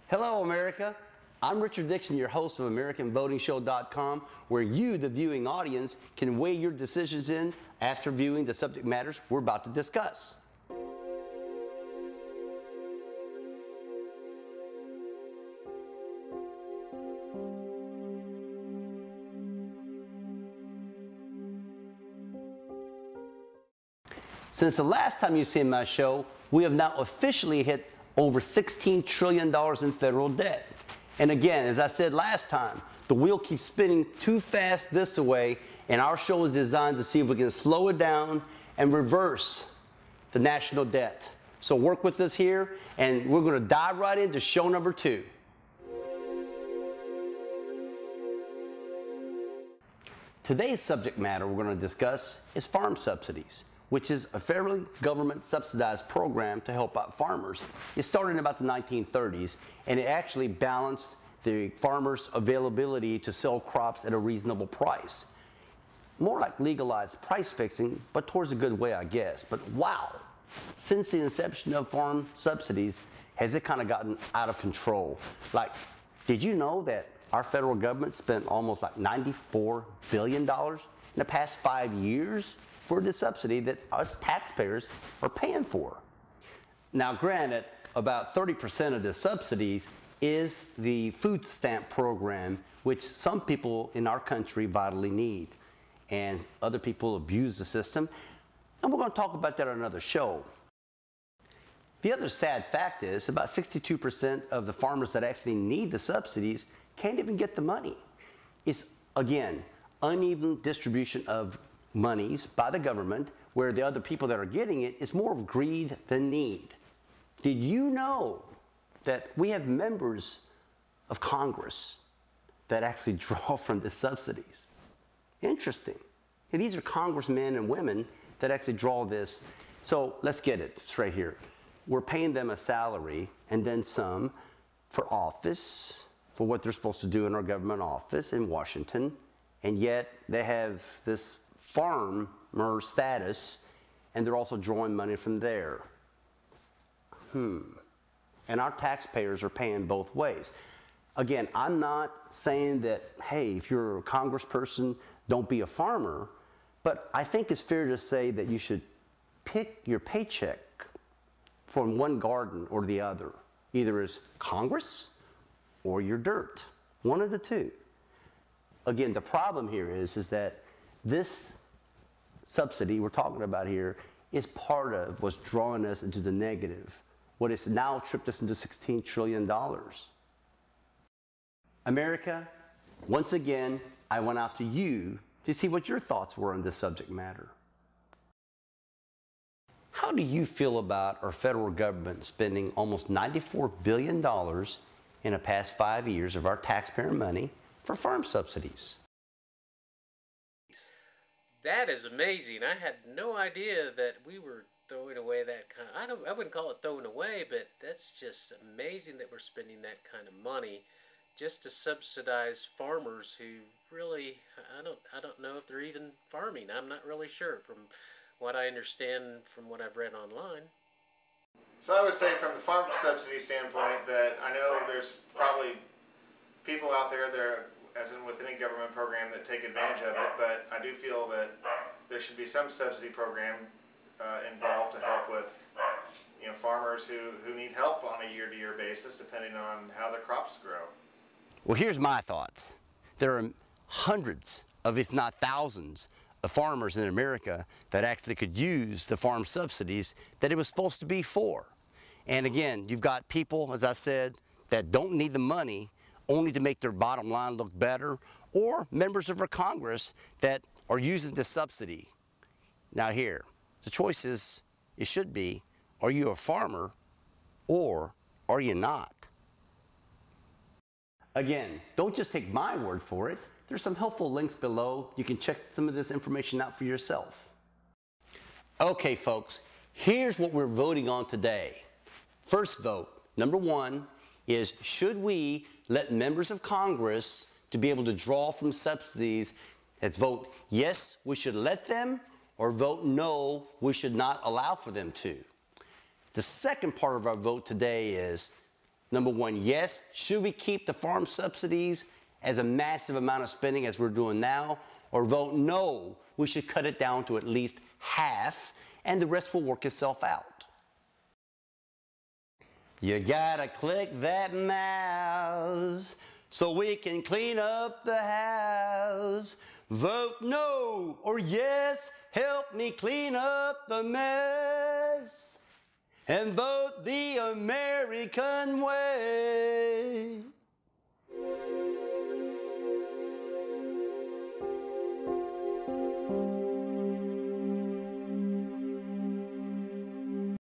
Hello, America. I'm Richard Dixon, your host of AmericanVotingShow.com, where you, the viewing audience, can weigh your decisions in after viewing the subject matters we're about to discuss. Since the last time you've seen my show, we have now officially hit over $16 trillion in federal debt. And again, as I said last time, the wheel keeps spinning too fast this way, and our show is designed to see if we can slow it down and reverse the national debt. So work with us here, and we're going to dive right into show number 2. Today's subject matter we're going to discuss is farm subsidies, which is a federally government subsidized program to help out farmers. It started in about the 1930s, and it actually balanced the farmers' availability to sell crops at a reasonable price. More like legalized price fixing, but towards a good way, I guess. But wow, since the inception of farm subsidies, has it kind of gotten out of control? Like, did you know that our federal government spent almost like $94 billion in the past 5 years for the subsidy that us taxpayers are paying for? Now, granted, about 30% of the subsidies is the food stamp program, which some people in our country vitally need, and other people abuse the system, and we're going to talk about that on another show. The other sad fact is about 62% of the farmers that actually need the subsidies can't even get the money. It's, again, uneven distribution of monies by the government, where the other people that are getting it is more of greed than need. Did you know that we have members of Congress that actually draw from the subsidies? Interesting. And these are congressmen and women that actually draw this. So let's get it straight here. We're paying them a salary and then some for office, for what they're supposed to do in our government office in Washington, and yet they have this farmer status, and they're also drawing money from there. And our taxpayers are paying both ways. Again, I'm not saying that, hey, if you're a congressperson, don't be a farmer, but I think it's fair to say that you should pick your paycheck from one garden or the other, either as Congress or your dirt, one of the two. Again, the problem here is that this subsidy we're talking about here is part of what's drawing us into the negative, what has now tripped us into $16 trillion. America, once again, I went out to you to see what your thoughts were on this subject matter. How do you feel about our federal government spending almost $94 billion in the past 5 years of our taxpayer money for farm subsidies? That is amazing. I had no idea that we were throwing away that kind of, I wouldn't call it throwing away, but that's just amazing that we're spending that kind of money just to subsidize farmers who really, I don't know if they're even farming. I'm not really sure from what I understand from what I've read online. So I would say from the farm subsidy standpoint that I know there's probably people out there that are, as in with any government program, that take advantage of it, but I do feel that there should be some subsidy program involved to help with farmers who need help on a year-to-year basis depending on how their crops grow. Well, here's my thoughts. There are hundreds of, if not thousands, of farmers in America that actually could use the farm subsidies that it was supposed to be for. And again, you've got people, as I said, that don't need the money only to make their bottom line look better, or members of our Congress that are using the subsidy. Now here, the choice is, it should be, are you a farmer or are you not? Again, don't just take my word for it. There's some helpful links below. You can check some of this information out for yourself. Okay, folks, here's what we're voting on today. First vote, number 1, is should we let members of Congress to be able to draw from subsidies? Let's vote yes, we should let them, or vote no, we should not allow for them to. The second part of our vote today is Number one, yes, should we keep the farm subsidies as a massive amount of spending as we're doing now? Or vote no, we should cut it down to at least half and the rest will work itself out. You gotta click that mouse so we can clean up the house. Vote no or yes, help me clean up the mess. And vote the American way.